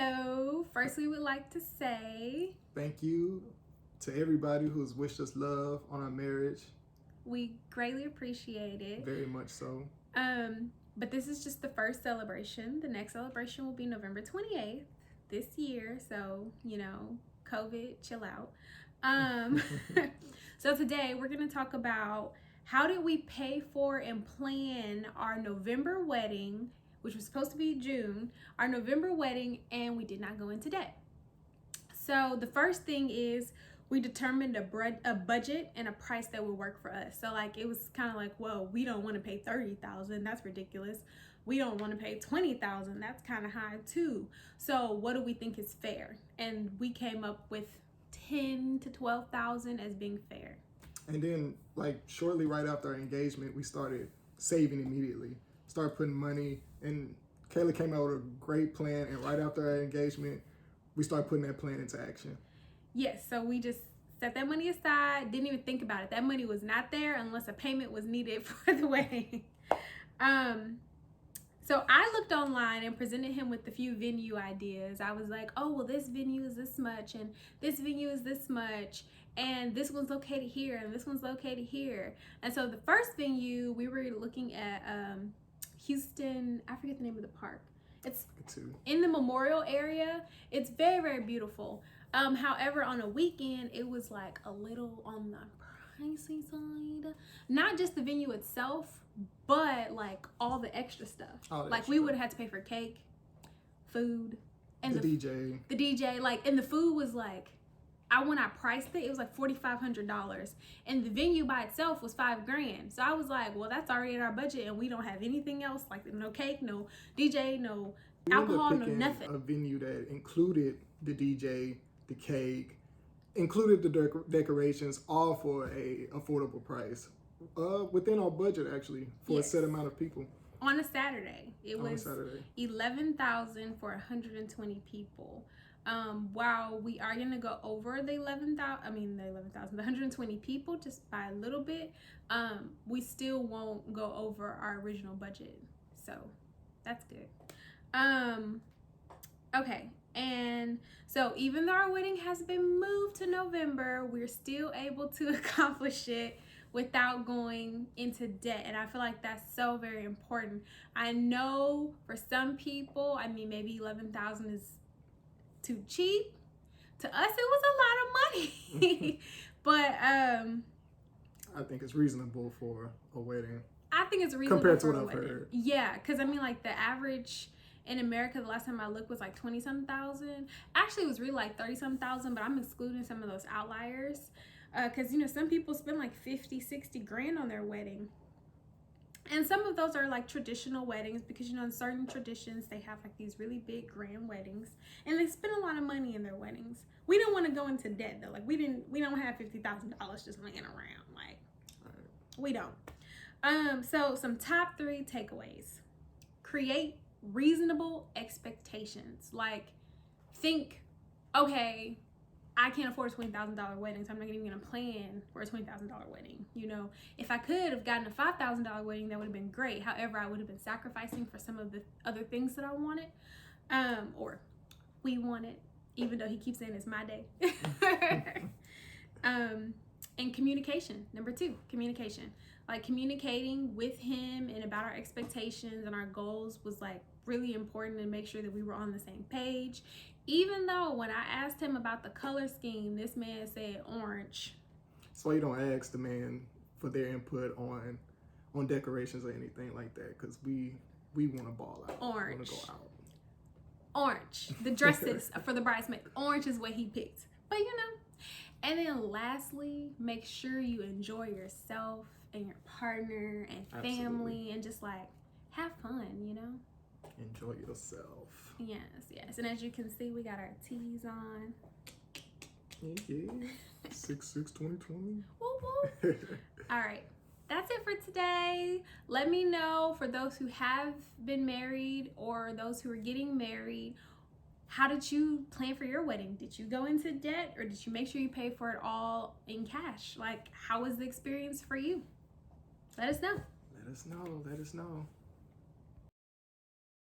Hello. First, we would like to say thank you to everybody who's wished us love on our marriage. we greatly appreciate it. Very much so. But this is just the first celebration. The next celebration will be November 28th this year. So, COVID, chill out. So today we're going to talk about how did we pay for and plan our November wedding, which was supposed to be June, our November wedding, and we did not go into debt. So the first thing is we determined a budget and a price that would work for us. So it was kind of like, whoa, we don't want to pay $30,000. That's ridiculous. We don't want to pay $20,000. That's kind of high too. So what do we think is fair? And we came up with $10,000 to $12,000 as being fair. And then shortly right after our engagement, we started saving immediately. Started putting money, and Kayla came out with a great plan. And right after our engagement, we started putting that plan into action. Yes, so we just set that money aside, didn't even think about it. That money was not there unless a payment was needed for the wedding. So I looked online and presented him with a few venue ideas. I was like, oh, well, this venue is this much, and this venue is this much, and this one's located here, and this one's located here. And so the first venue, we were looking at Houston, I forget the name of the park. It's in the Memorial area. It's very, very beautiful. However, on a weekend, it was a little on the pricey side. Not just the venue itself, but all the extra stuff. We would have had to pay for cake, food, and the DJ. The DJ, and the food was when I priced it, it was $4,500, and the venue by itself was $5,000. So I was like, well, that's already in our budget, and we don't have anything else, no cake, no DJ, no alcohol, no nothing. A venue that included the DJ, the cake, included the decorations, all for a affordable price, within our budget actually, for a set amount of people. On a Saturday, it was $11,000 for 120 people. While we are gonna go over the 120 people just by a little bit, we still won't go over our original budget. So that's good. Okay. And so even though our wedding has been moved to November, we're still able to accomplish it without going into debt. And I feel like that's so very important. I know for some people, maybe 11,000 is too cheap. To us, it was a lot of money. But I think it's reasonable for a wedding. I think it's reasonable compared to for what a I've wedding. heard. Yeah, because the average in America, the last time I looked, was 20-some thousand. Actually, it was really 30-some thousand, but I'm excluding some of those outliers. Because, some people spend $50,000-$60,000 on their wedding. And some of those are traditional weddings because, in certain traditions, they have these really big grand weddings. And they spend a lot of money in their weddings. We don't want to go into debt, though. We don't have $50,000 just laying around. We don't. So some top 3 takeaways. Create reasonable expectations. Think, okay, I can't afford a $20,000 wedding, so I'm not even gonna plan for a $20,000 wedding. If I could have gotten a $5,000 wedding, that would have been great. However, I would have been sacrificing for some of the other things that I wanted, or we wanted, even though he keeps saying it's my day. And communication. Number 2, communication. Communicating with him and about our expectations and our goals was really important to make sure that we were on the same page. Even though when I asked him about the color scheme, this man said orange. That's why you don't ask the man for their input on decorations or anything like that, because we want to ball out. Orange. We want to go out. Orange. The dresses for the bridesmaids. Orange is what he picked. But And then lastly, make sure you enjoy yourself and your partner and family. Absolutely. And just have fun, Enjoy yourself. Yes. And as you can see, we got our tees on. Yeah. 6/6/2020. Woo woo. All right. That's it for today. Let me know, for those who have been married or those who are getting married, how did you plan for your wedding? Did you go into debt, or did you make sure you pay for it all in cash? How was the experience for you? Let us know. Let us know.